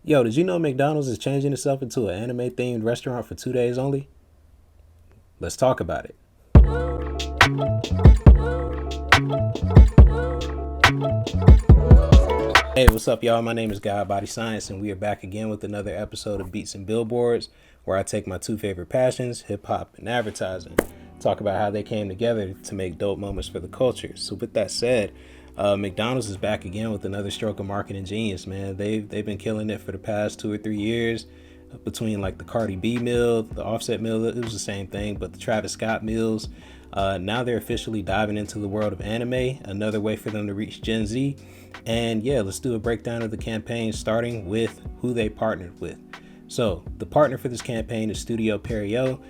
Yo, did you know McDonald's is changing itself into an anime themed restaurant for 2 days only? Let's talk about it. Hey, what's up, y'all? My name is God Body Science, and we are back again with another episode of Beats and Billboards, where I take my two favorite passions, hip hop and advertising, talk about how they came together to make dope moments for the culture. So, with that said, McDonald's is back again with another stroke of marketing genius, man. They've been killing it for the past 2 or 3 years. Between like the Cardi B meal, the Offset meal, it was the same thing, but the Travis Scott meals. Now they're officially diving into the world of anime, another way for them to reach Gen Z. And yeah, let's do a breakdown of the campaign, starting with who they partnered with. So the partner for this campaign is Studio Perio.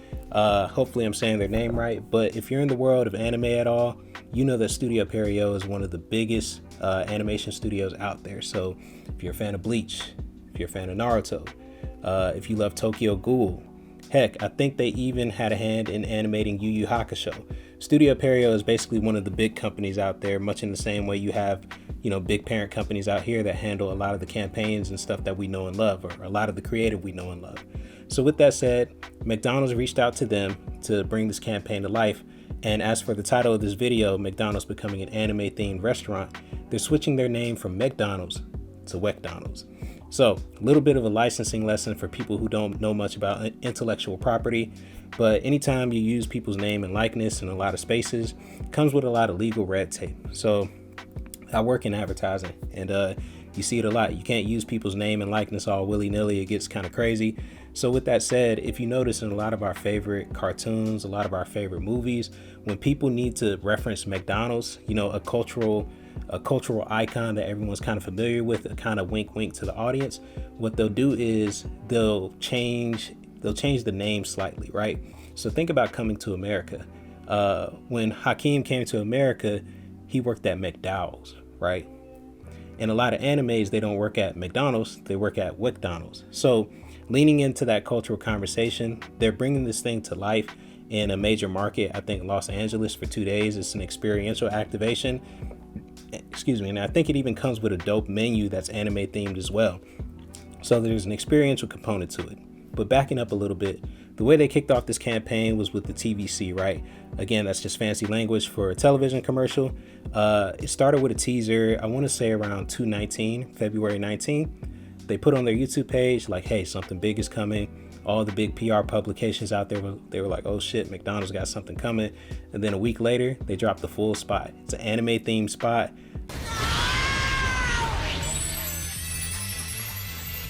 Hopefully I'm saying their name right, but if you're in the world of anime at all, you know that Studio Perio is one of the biggest animation studios out there. So if you're a fan of Bleach, if you're a fan of Naruto, if you love Tokyo Ghoul, heck, I think they even had a hand in animating Yu Yu Hakusho. Studio Perio is basically one of the big companies out there, much in the same way you have, big parent companies out here that handle a lot of the campaigns and stuff that we know and love, or a lot of the creative we know and love. So with that said, McDonald's reached out to them to bring this campaign to life. And as for the title of this video, McDonald's becoming an anime themed restaurant, they're switching their name from McDonald's to WcDonald's. So a little bit of a licensing lesson for people who don't know much about intellectual property, but anytime you use people's name and likeness in a lot of spaces, it comes with a lot of legal red tape. So I work in advertising, and you see it a lot. You can't use people's name and likeness all willy-nilly. It gets kind of crazy. So with that said, if you notice in a lot of our favorite cartoons, a lot of our favorite movies, when people need to reference McDonald's, a cultural icon that everyone's kind of familiar with, a kind of wink to the audience, what they'll do is they'll change the name slightly, right? So think about Coming to America. When Hakeem came to America, he worked at McDowell's, right? In a lot of animes, they don't work at McDonald's, they work at WcDonald's. So leaning into that cultural conversation, they're bringing this thing to life in a major market. I think Los Angeles for 2 days. It's an experiential activation. And I think it even comes with a dope menu that's anime themed as well. So there's an experiential component to it. But backing up a little bit, the way they kicked off this campaign was with the TVC, right? Again, that's just fancy language for a television commercial. It started with a teaser, I want to say around February 19th. They put on their YouTube page like, hey, something big is coming. All the big PR publications out there, they were like, oh shit, McDonald's got something coming. And then a week later, they dropped the full spot. It's an anime themed spot.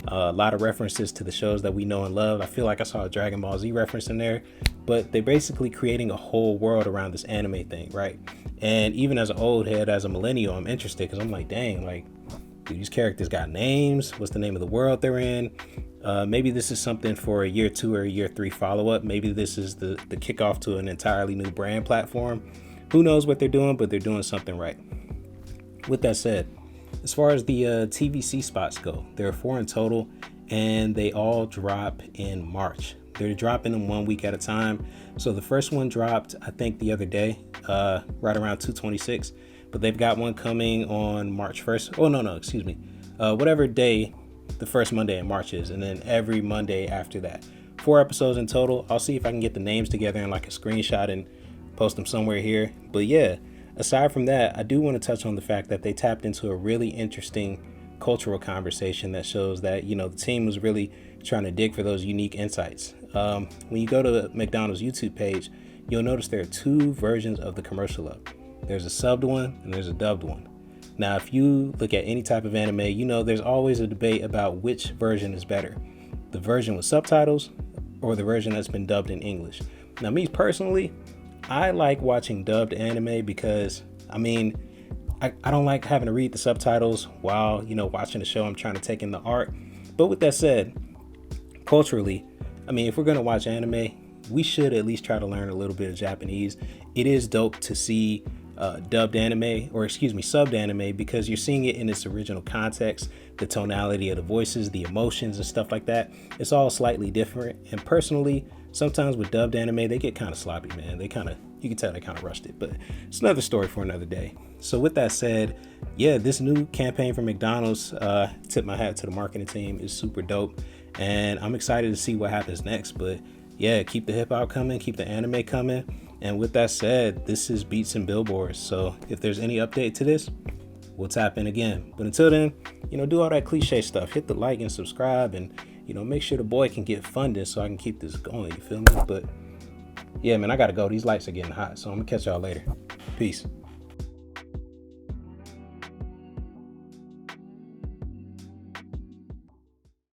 A lot of references to the shows that we know and love. I feel like I saw a Dragon Ball Z reference in there, but they're basically creating a whole world around this anime thing, right? And even as an old head, as a millennial, I'm interested because I'm like, dang, like, dude, these characters got names. What's the name of the world they're in? Maybe this is something for a year 2 or a year 3 follow-up. Maybe this is the kickoff to an entirely new brand platform. Who knows what they're doing, but they're doing something right. With that said, as far as the TVC spots go, there are 4 in total, and they all drop in March. They're dropping them 1 week at a time. So the first one dropped, I think, the other day, right around 2/26. But they've got one coming on March 1st. Oh, no, excuse me. Whatever day the first Monday in March is, and then every Monday after that. 4 episodes in total. I'll see if I can get the names together in like a screenshot and post them somewhere here. But yeah, aside from that, I do want to touch on the fact that they tapped into a really interesting cultural conversation that shows that, the team was really trying to dig for those unique insights. When you go to McDonald's YouTube page, you'll notice there are 2 versions of the commercial up. There's a subbed one and there's a dubbed one. Now, if you look at any type of anime, there's always a debate about which version is better, the version with subtitles or the version that's been dubbed in English. Now, me personally, I like watching dubbed anime because, I don't like having to read the subtitles while, watching the show. I'm trying to take in the art. But with that said, culturally, if we're going to watch anime, we should at least try to learn a little bit of Japanese. It is dope to see subbed anime, because you're seeing it in its original context, the tonality of the voices, the emotions and stuff like that. It's all slightly different. And personally, sometimes with dubbed anime, they get kind of sloppy, man. They kind of, you can tell they kind of rushed it, but it's another story for another day. So with that said, yeah, this new campaign from McDonald's, tip my hat to the marketing team, is super dope. And I'm excited to see what happens next. But yeah, keep the hip hop coming, keep the anime coming. And with that said, this is Beats and Billboards. So if there's any update to this, we'll tap in again. But until then, do all that cliche stuff. Hit the like and subscribe, and make sure the boy can get funded so I can keep this going. You feel me? But yeah, man, I gotta go. These lights are getting hot, so I'm gonna catch y'all later. Peace.